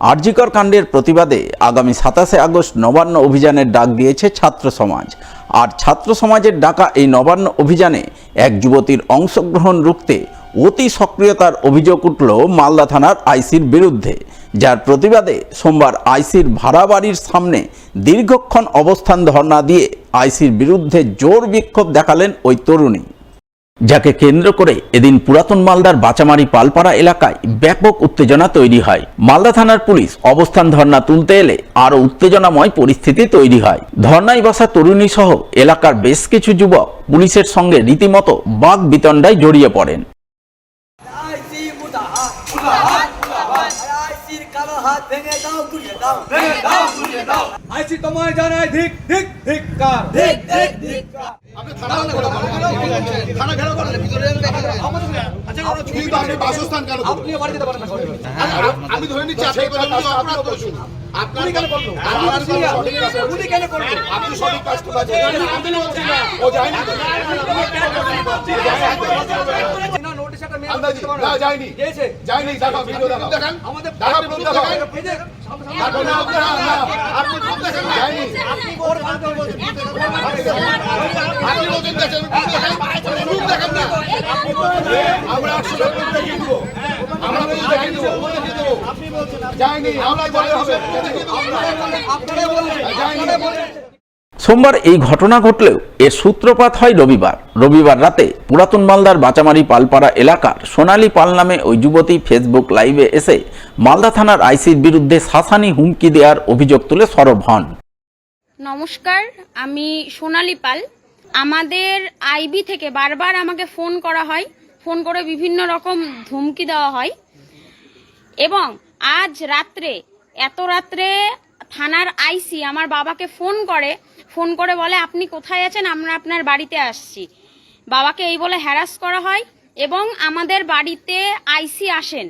আরজিকর কাণ্ডের প্রতিবাদে আগামী 27শে আগস্ট নবান্ন অভিযানের ডাক দিয়েছে ছাত্র সমাজ। আর ছাত্র সমাজের ডাকা এই নবান্ন অভিযানে এক যুবতীর অংশগ্রহণ রুখতে অতি সক্রিয়তার অভিযোগ উঠল মালদা থানার আইসির বিরুদ্ধে, যার প্রতিবাদে সোমবার আইসির ভাড়া বাড়ির সামনে দীর্ঘক্ষণ অবস্থান ধর্ণা দিয়ে আইসির বিরুদ্ধে জোর বিক্ষোভ দেখালেন ওই তরুণী, যাকে কেন্দ্র করে এদিন পুরাতন মালদার বাচামারি পালপাড়া এলাকায় ব্যাপক উত্তেজনা তৈরি হয়। মালদা থানার পুলিশ অবস্থান ধর্ণা তুলতে এলে আরও উত্তেজনাময় পরিস্থিতি তৈরি হয়। ধর্ণায় বসা তরুণী সহ এলাকার বেশ কিছু যুবক পুলিশের সঙ্গে রীতিমতো বাক বিতণ্ডায় জড়িয়ে পড়েন। আইসি তোমায় জানাই ধিক ধিক ধিক্কার, ধিক ধিক ধিক্কার। আপনি থানা ঘেরাও করেন ভিতরে আচ্ছা আপনি বাসস্থান কেন আপনি বাড়ি যেতে পারেন না। আমি ধরে নিচ্ছি আপনি অপরাধ করছেন। আপনি কেন করলো? উনি কেন করলো? আপনি সঠিক কাজ করতে ও যায়নি তো? না, নোটিশ একটা মেল আন্দাজি না যায়নি গেছে, যায়নি। দেখাও ভিডিও দেখাও, দেখেন আমাদের দেখাও প্রুফ দেখাও। পেজে দেখো না আপনি প্রুফ দেখেন না। যায়নি আপনি ওর বাদ বলছেন, আপনি বলছেন দেখেন প্রুফ দেখেন না। আমরা 800 টাকা প্রুফ দেখিয়ে দেবো, আমরা প্রুফ দেখিয়ে দেবো, আপনি বলছেন যায়নি আমরা বলে হবে আপনারা বললেন, যায়নি। সোমবার এই ঘটনা ঘটলেও এর সূত্রপাত হয় রবিবার রাতে পুরাতন মালদার বাচামারি পালপাড়া এলাকার সোনালী পাল নামে ওই যুবতী ফেসবুক লাইভে এসে মালদা থানার আইসির বিরুদ্ধে শাসানি হুমকি দেওয়ার অভিযোগ তুলে সরব হন। নমস্কার, আমি সোনালী পাল। আমাদের আইবি থেকে বারবার আমাকে ফোন করা হয়, ফোন করে বিভিন্ন রকম ধমকি দেওয়া হয় এবং আজ রাত্রে এত রাত্রে থানার আইসি আমার বাবাকে ফোন করে বলে আপনি কোথায় আছেন, আমরা আপনার বাড়িতে আসছি। বাবাকে এই বলে হ্যারাস করা হয় এবং আমাদের বাড়িতে আইসি আসেন।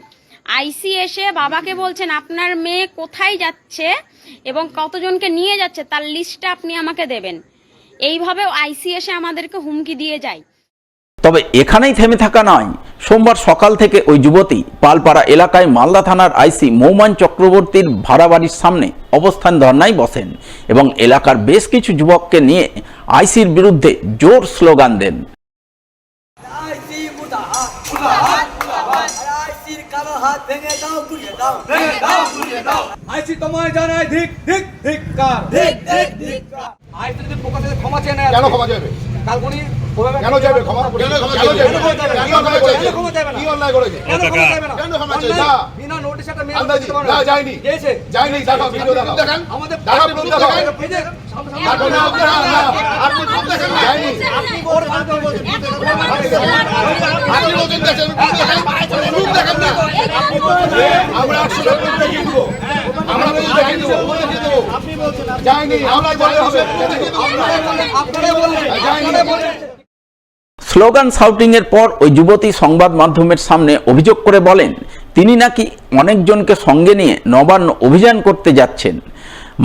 আইসি এসে বাবাকে বলছেন আপনার মেয়ে কোথায় যাচ্ছে এবং কতজনকে নিয়ে যাচ্ছে তার লিস্টটা আপনি আমাকে দেবেন। এইভাবে আইসি এসে আমাদেরকে হুমকি দিয়ে যায়। তবে এখানেই থেমে থাকা নয়। সোমবার সকাল থেকে ওই যুবতী পালপাড়া এলাকায় মালদা থানার আইসি মৌমান চক্রবর্তীর ভাড়া বাড়ির সামনে অবস্থান ধর্নায় বসেন এবং এলাকার বেশ কিছু যুবককে নিয়ে আইসির বিরুদ্ধে জোর স্লোগান দেন। আইসি মুদাহাত মুদাহাত মুদাহাত, আইসির কালো হাত ভেঙে দাও, গুড়িয়ে দাও, ভেঙে দাও, গুড়িয়ে দাও। আইসি তোমায় জানাই ধিক ধিক ধিক্কার, ধিক ধিক ধিক্কার। আইসি যদি প্রকাশে ক্ষমা চেয়ে নেয়, কেন ক্ষমা যাবে? কালগুনি কেন যাবে ক্ষমা? কেন ক্ষমা যাবে? কি অন্যায় করেছে? কেন ক্ষমা যাবে না? কেন ক্ষমা চাই? না বিনা নোটিশ একটা মেল আন্দাজি না যায়নি গেছে, যায়নি। দেখাও ভিডিও দেখাও, দেখেন আমাদের দেখাও প্রুফ দেখাও। পেজে দেখো না আপনি প্রুফ দেখেন না। যায়নি আপনি ওর বাদ বলছেন, আপনি বলছেন দেখেন প্রুফ দেখেন না। আমরা 800 টাকা প্রুফ দেখিয়ে দেবো, আমরা প্রুফ দেখিয়ে দেবো, আপনি বলছেন যায়নি আমরা বলে হবে আপনারা বললেন, যায়নি। স্লোগান শাউটিংয়ের পর ওই যুবতী সংবাদ মাধ্যমের সামনে অভিযোগ করে বলেন তিনি নাকি অনেকজনকে সঙ্গে নিয়ে নবান্ন অভিযান করতে যাচ্ছেন।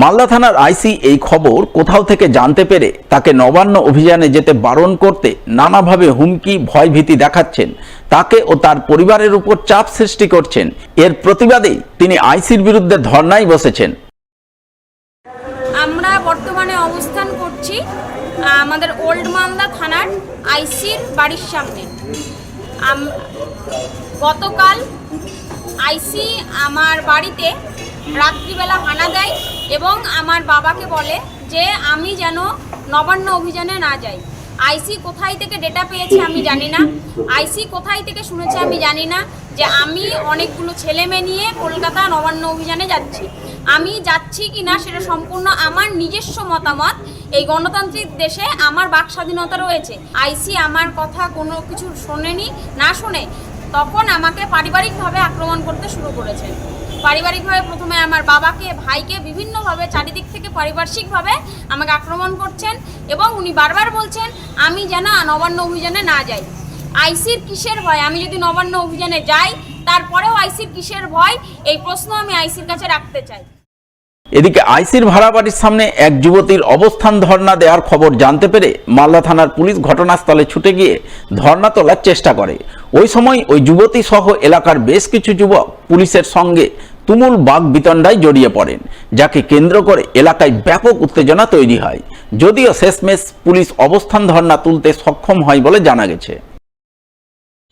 মালদা থানার আইসি এই খবর কোথাও থেকে জানতে পেরে তাকে নবান্ন অভিযানে যেতে বারণ করতে নানাভাবে হুমকি ভয়ভীতি দেখাচ্ছেন, তাকে ও তার পরিবারের উপর চাপ সৃষ্টি করছেন। এর প্রতিবাদেই তিনি আইসির বিরুদ্ধে ধর্নায় বসেছেন। আমরা বর্তমানে অবস্থান করছি আমাদের ওল্ড মালদা থানার আইসির বাড়ির সামনে। গতকাল আইসি আমার বাড়িতে রাত্রিবেলা হানা দেয় এবং আমার বাবাকে বলে যে আমি যেন নবান্ন অভিযানে না যাই। আইসি কোথায় থেকে ডেটা পেয়েছে আমি জানি না, আইসি কোথায় থেকে শুনেছে আমি জানি না যে আমি অনেকগুলো ছেলে মেয়ে নিয়ে কলকাতা নবান্ন অভিযানে যাচ্ছি। আমি যাচ্ছি কি না সেটা সম্পূর্ণ আমার নিজস্ব মতামত। এই গণতান্ত্রিক দেশে আমার বাক স্বাধীনতা রয়েছে। আইসি আমার কথা কোনো কিছু শোনেনি, না শুনে তখন আমাকে পারিবারিকভাবে আক্রমণ করতে শুরু করেছেন। পারিবারিকভাবে প্রথমে আমার বাবাকে, ভাইকে বিভিন্নভাবে চারিদিক থেকে পারিপার্শ্বিকভাবে আমাকে আক্রমণ করছেন এবং উনি বারবার বলছেন আমি যেন নবান্ন অভিযানে না যাই। আইসির কিসের ভয়? আমি যদি নবান্ন অভিযানে যাই তারপরেও আইসির কিসের ভয়? এই প্রশ্ন আমি আইসির কাছে রাখতে চাই। এদিকে আইসির ভাড়া বাড়ির সামনে এক যুবতীর অবস্থান ধর্ণা দেওয়ার খবর জানতে পেরে মালদা থানার পুলিশ ঘটনাস্থলে ছুটে গিয়ে ধর্ণা তোলার চেষ্টা করে। ওই সময় ওই যুবতী সহ এলাকার বেশ কিছু যুবক পুলিশের সঙ্গে তুমুল বাক বিতণ্ডায় জড়িয়ে পড়েন, যাকে কেন্দ্র করে এলাকায় ব্যাপক উত্তেজনা তৈরি হয়। যদিও শেষমেশ পুলিশ অবস্থান ধর্ণা তুলতে সক্ষম হয় বলে জানা গেছে।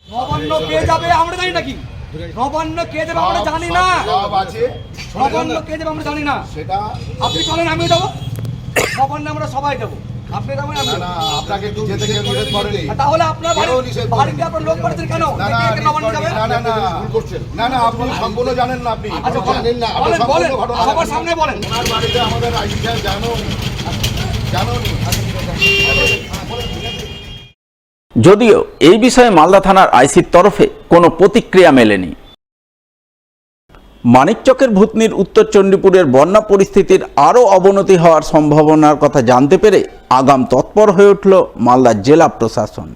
নবান্ন কে যাবে আমরা জানি নাকি? নবান্ন কে যাবে আমরা জানি না। সব আছে, নবান্ন কে যাবে আমরা জানি না। সেটা আপনি চলেন, আমিও যাবো। নবান্ন আমরা সবাই যাবো। আপনি যাবেন, আমি না না, আপনাকে কি যেতে কেউ নিষেধ করেনি। তাহলে আপনার কেউ নিষেধ করেনি। বাড়িতে আপনার লোক পাঠাচ্ছেন কেন? না না, কে নবান্ন যাবে? না না না, ভুল করছেন। না না, আপনি সম্পূর্ণ জানেন না, আপনি আচ্ছা, জানেন না, আপনি বলেন, সম্পূর্ণ বলেন, ঘটনা সবার সামনে বলেন। ওনার বাড়িতে আমাদের আইসি সাহেব জানো যদিও এই বিষয়ে মালদা থানার আইসির তরফে কোনো প্রতিক্রিয়া মেলেনি। মানিকচকের ভূতনির উত্তর চণ্ডীপুরের বন্যা পরিস্থিতির আরও অবনতি হওয়ার সম্ভাবনার কথা জানতে পেরে আগাম তৎপর হয়ে উঠল মালদার জেলা প্রশাসন।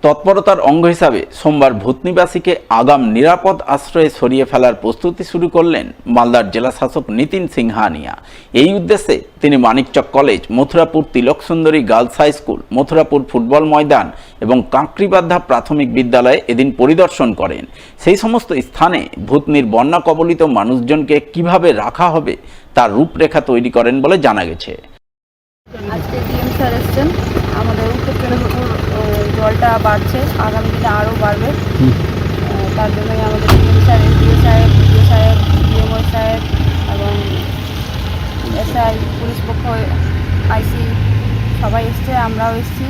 তৎপরতার অঙ্গ হিসাবে সোমবার ভূতনিবাসীকে আগাম নিরাপদ আশ্রয়ে সরিয়ে ফেলার প্রস্তুতি শুরু করলেন মালদার জেলা শাসক নিতিন সিংহানিয়া। এই উদ্দেশ্যে তিনি Manikchak college, Mathurapur Tilak Sundari girls high school, Mathurapur football ময়দান এবং কাঁকড়িবান্ধা প্রাথমিক বিদ্যালয়ে এদিন পরিদর্শন করেন। সেই সমস্ত স্থানে ভূতনির বন্যা কবলিত মানুষজনকে কিভাবে রাখা হবে তার রূপরেখা তৈরি করেন বলে জানা গেছে। আজকে ডিএম স্যার এসছেন। আমাদের উত্তর চণ্ডীপুর জলটা বাড়ছে, আগামী দিনে আরও বাড়বে। তার জন্যই আমাদের ডিএম স্যার, এসডিও সাহেব, বিডিও সাহেব, ডিএমও সাহেব এবং এসআই, পুলিশ পক্ষ, আইসি সবাই এসছে, আমরাও এসছি।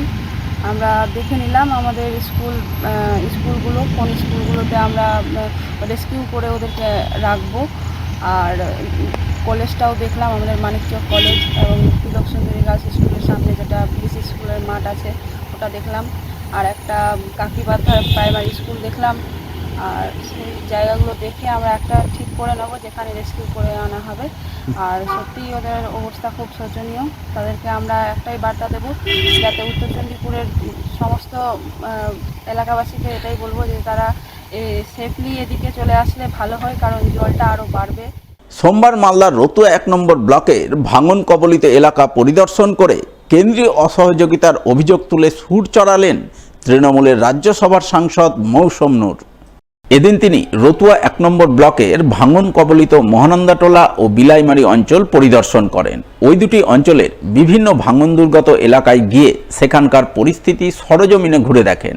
আমরা দেখে নিলাম আমাদের স্কুলগুলো, কোন স্কুলগুলোতে আমরা রেস্কিউ করে ওদেরকে রাখবো। আর কলেজটাও দেখলাম, আমাদের মানিকচক কলেজ এবং তিলক সুন্দরী গার্লস স্কুলের সামনে যেটা বিএসসি স্কুলের মাঠ আছে ওটা দেখলাম। আর একটা কাঁকড়িবান্ধা প্রাইমারি স্কুল দেখলাম। আর সেই জায়গাগুলো দেখে আমরা একটা ঠিক করে নেবো যেখানে রেস্কিউ করে আনা হবে। আর সত্যিই ওদের অবস্থা খুব শোচনীয়। তাদেরকে আমরা একটাই বার্তা দেবো, যাতে উত্তর চণ্ডীপুরের সমস্ত এলাকাবাসীকে এটাই বলবো যে তারা সেফলি এদিকে চলে আসলে ভালো হয়, কারণ জলটা আরও বাড়বে। সোমবার মালদার রতুয়া 1 নম্বর ব্লকের ভাঙন কবলিত এলাকা পরিদর্শন করে কেন্দ্রীয় অসহযোগিতার অভিযোগ তুলে সুর চড়ালেন তৃণমূলের রাজ্যসভার সাংসদ মৌসম নূর। এদিন তিনি রতুয়া 1 নম্বর ব্লকের ভাঙন কবলিত মহানন্দাটোলা ও বিলাইমারি অঞ্চল পরিদর্শন করেন। ওই দুটি অঞ্চলের বিভিন্ন ভাঙন দুর্গত এলাকায় গিয়ে সেখানকার পরিস্থিতি সরজমিনে ঘুরে দেখেন।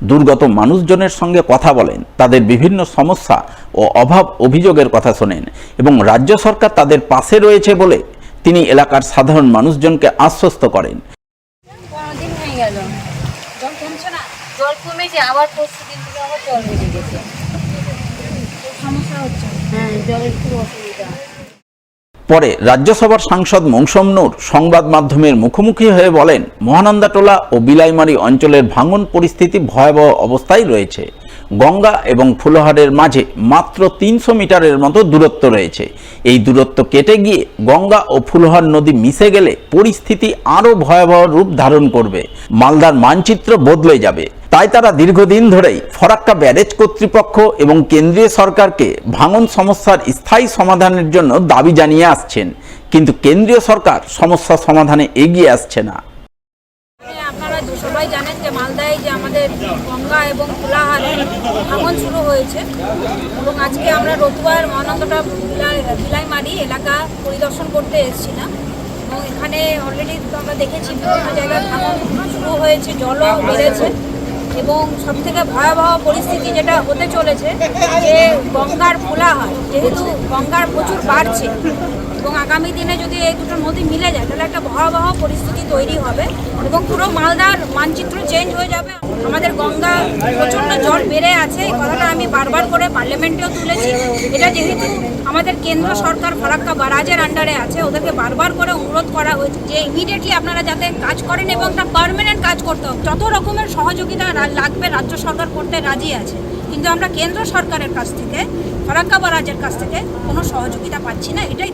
দুর্গত মানুষজনের সঙ্গে কথা বলেন, তাদের বিভিন্ন সমস্যা ও অভাব অভিযোগের কথা শোনেন এবং রাজ্য সরকার তাদের পাশে রয়েছে বলে তিনি এলাকার সাধারণ মানুষজনকে আশ্বস্ত করেন। দিন হয়ে গেল, জল কমছে না, জল কমেছে, আবার পরশু দিন থেকে আবার জল বেড়ে গেছে। সমস্যা হচ্ছে, হ্যাঁ, জলের খুব অসুবিধা। পরে রাজ্যসভার সাংসদ মৌসম নূর সংবাদ মাধ্যমের মুখোমুখি হয়ে বলেন, মহানন্দাটোলা ও বিলাইমারি অঞ্চলের ভাঙন পরিস্থিতি ভয়াবহ অবস্থায় রয়েছে। গঙ্গা এবং ফুলহারের মাঝে মাত্র 300 মিটারের মতো দূরত্ব রয়েছে। এই দূরত্ব কেটে গিয়ে গঙ্গা ও ফুলহার নদী মিশে গেলে পরিস্থিতি আরও ভয়াবহ রূপ ধারণ করবে। মালদার মানচিত্র বদলে যাবে। তাই তারা দীর্ঘদিন ধরেই ফরাক্কা ব্যারেজ কর্তৃপক্ষ এবং কেন্দ্রীয় সরকারকে ভাঙন সমস্যার স্থায়ী সমাধানের জন্য দাবি জানিয়ে আসছেন, কিন্তু কেন্দ্রীয় সরকার সমস্যা সমাধানে এগিয়ে আসছে না। আপনারা সবাই জানেন যে মালদায় যে আমাদের গঙ্গা এবং ফুলাহারে ভাঙন শুরু হয়েছে এবং আজকে আমরা রতুয়ার মহানন্দটা বিলাইমারি এলাকা পরিদর্শন করতে এসেছিলাম এবং এখানে অলরেডি আমরা দেখেছি বিভিন্ন জায়গায় ভাঙন শুরু হয়েছে, জলও বেড়েছে এবং সবথেকে ভয়াবহ পরিস্থিতি যেটা হতে চলেছে যে গঙ্গার ফুলাহার, যেহেতু গঙ্গার প্রচুর বাড়ছে এবং আগামী দিনে যদি এই দুটো নদী মিলে যায় তাহলে একটা ভয়াবহ পরিস্থিতি তৈরি হবে এবং পুরো মালদার মানচিত্র চেঞ্জ হয়ে যাবে। আমাদের গঙ্গা প্রচণ্ড জল বেড়ে আছে, এই কথাটা আমি বারবার করে পার্লামেন্টেও তুলেছি। এটা যেহেতু আমাদের কেন্দ্র সরকার ফারাক্কা বারাজের আন্ডারে আছে, ওদেরকে বারবার করে অনুরোধ করা হয়েছে যে ইমিডিয়েটলি আপনারা যাতে কাজ করেন এবং একটা পার্মানেন্ট কাজ করতে হবে। যত রকমের সহযোগিতা লাগবে রাজ্য সরকার করতে রাজি আছে, কিন্তু আমরা কেন্দ্র সরকারের কাছ থেকে, ফারাক্কা বারাজের কাছ থেকে কোনো সহযোগিতা পাচ্ছি না, এটাই